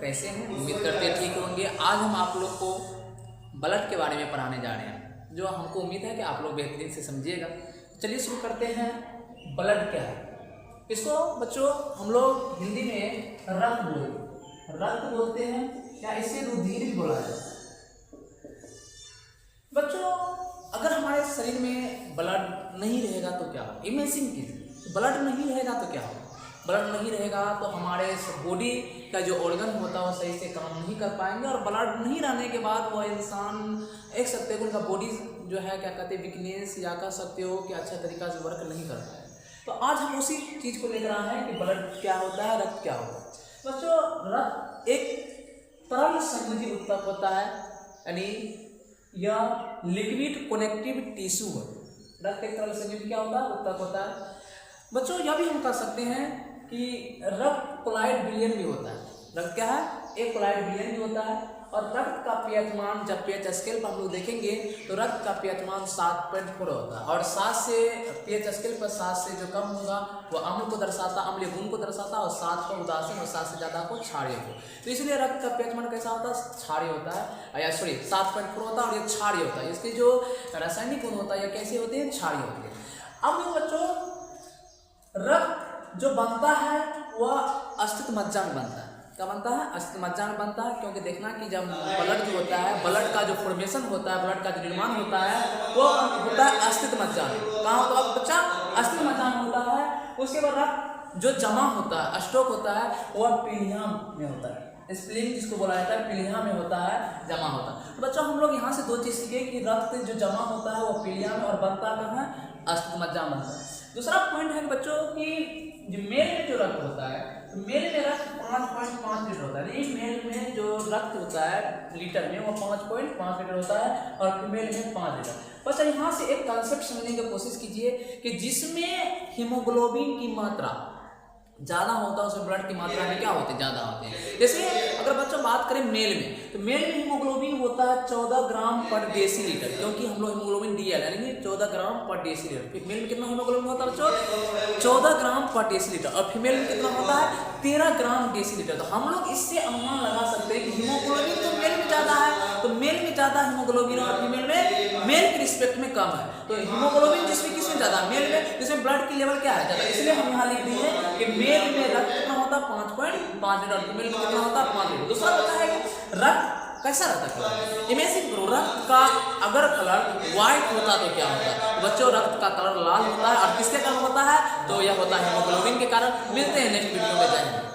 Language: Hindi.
कैसे हैं? उम्मीद करते हैं ठीक होंगे। आज हम आप लोग को ब्लड के बारे में पढ़ाने जा रहे हैं, जो हमको उम्मीद है कि आप लोग बेहतरीन से समझिएगा। चलिए शुरू करते हैं। ब्लड क्या है? इसको बच्चों हम लोग हिंदी में रक्त बोलते हैं या इसे रुधिर भी बोला जाता है। बच्चों अगर हमारे शरीर में ब्लड नहीं रहेगा तो क्या होगा? इमेजिन कीजिए, ब्लड नहीं रहेगा तो क्या होगा? ब्लड नहीं रहेगा तो हमारे बॉडी का जो ऑर्गन होता है वो सही से काम नहीं कर पाएंगे, और ब्लड नहीं रहने के बाद वह इंसान एक सकते हो उनका बॉडी जो है क्या कहते हैं वीकनेस, या कह सकते हो कि अच्छा तरीका से वर्क नहीं कर पाए। तो आज हम उसी चीज़ को लेकर आए हैं कि ब्लड क्या होता है, रक्त क्या होता है। बच्चों रक्त एक तरल संयोजी ऊतक होता है, यानी यह लिक्विड कनेक्टिव टिश्यू है। रक्त एक तरल संयोजी क्या होता है? ऊतक होता है। बच्चों यह भी हम कह सकते हैं कि रक्त कोलाइड विलयन भी होता है। रक्त क्या है? एक कोलाइड विलयन भी होता है। और रक्त का pH मान जब pH स्केल पर हम लोग देखेंगे तो रक्त का pH मान 7.4 होता है, और 7 से pH स्केल पर 7 से जो कम होगा वो अम्ल को दर्शाता, अम्लीय गुण को दर्शाता, और 7 को उदासीन और 7 से ज़्यादा को क्षारीय को। तो इसलिए रक्त का pH मान कैसा होता है? क्षारीय होता है, या सॉरी 7.4 होता है, और ये क्षारीय होता है। इसके जो रासायनिक गुण होता है ये कैसे होते हैं? क्षारीय होते हैं। अब बच्चों रक्त जो बनता है वह अस्थित मज्जा में बनता है। क्या बनता है? अस्थित मज्जा में बनता है, क्योंकि देखना कि जब ब्लड जो होता है, ब्लड का जो फॉर्मेशन होता है, ब्लड का जो निर्माण होता है वो होता है अस्थित मज्जा में। कहाँ होता है बच्चा? अस्थित मज्जा में होता है। उसके बाद रक्त जो जमा होता है, स्टॉक होता है, वह पीलिया में होता है। स्प्लीन जिसको बोला जाता है, पीलिया में होता है, जमा होता है। तो बच्चों हम लोग यहाँ से दो चीज़ सीखे कि रक्त जो जमा होता है वो पीलिया में, और बनता कहाँ है? अस्थित मज्जा में बनता है। दूसरा पॉइंट है बच्चों कि जो मेल में जो रक्त होता है, तो मेल में रक्त 5.5 लीटर होता है। मेल में जो रक्त होता है लीटर में वो 5.5 लीटर होता है, और फीमेल में 5 लीटर। बच्चा यहाँ से एक कॉन्सेप्ट समझने की कोशिश कीजिए कि जिसमें हीमोग्लोबिन की मात्रा ज़्यादा होता है उसमें ब्लड की मात्रा में क्या होते हैं? ज़्यादा होते हैं। जैसे अगर बच्चों बात करें मेल में, तो मेल में हीमोग्लोबिन होता है 14 ग्राम पर डेसीलीटर, क्योंकि हम लोग हीमोग्लोबिन DL यानी 14 ग्राम पर डेसीलीटर। फिर मेल में कितना हीमोग्लोबिन होता है बच्चों? 14 ग्राम पर डेसीलीटर। और फीमेल में कितना होता है? 13 ग्राम डेसीलीटर। तो हम लोग इससे अनुमान लगा सकते हैं कि हीमोग्लोबिन तो मेल में ज़्यादा है, तो मेल में ज़्यादा हीमोग्लोबिन, और फीमेल में मेल के रिस्पेक्ट में कम है। तो हीमोग्लोबिन जिसमें किसमें ज़्यादा? मेल में, जिसमें ब्लड की लेवल क्या है? ज़्यादा। इसलिए हम यहाँ लिख दिए कि मेल में रक्त कितना होता है? 5.5 लीटर। फीमेल में कितना होता है? 5 लीटर। दूसरा होता है कि रक्त कैसा रहता है? इमेजिन करो, रक्त का अगर कलर व्हाइट होता तो क्या होता? बच्चों रक्त का कलर लाल होता है, और किसके कारण होता है? तो यह होता है हीमोग्लोबिन के कारण। मिलते हैं नेक्स्ट वीडियो में।